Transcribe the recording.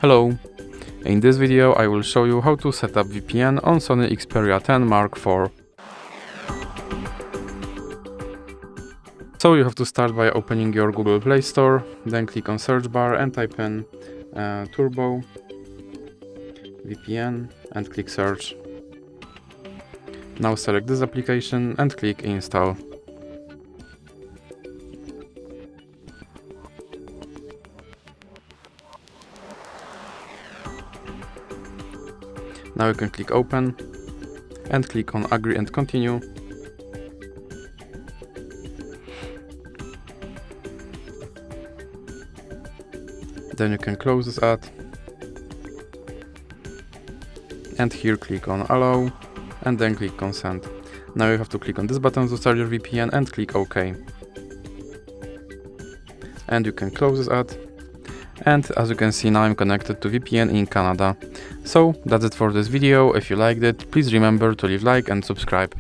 Hello! In this video I will show you how to set up VPN on SONY Xperia 10 Mark IV. So you have to start by opening your Google Play Store, then click on search bar and type in Turbo VPN and click search. Now select this application and click install. Now you can click open and click on agree and continue. Then you can close this ad and here click on allow and then click consent. Now you have to click on this button to start your VPN and click OK. And you can close this ad. And as you can see, now I'm connected to VPN in Canada. So that's it for this video. If you liked it, please remember to leave like and subscribe.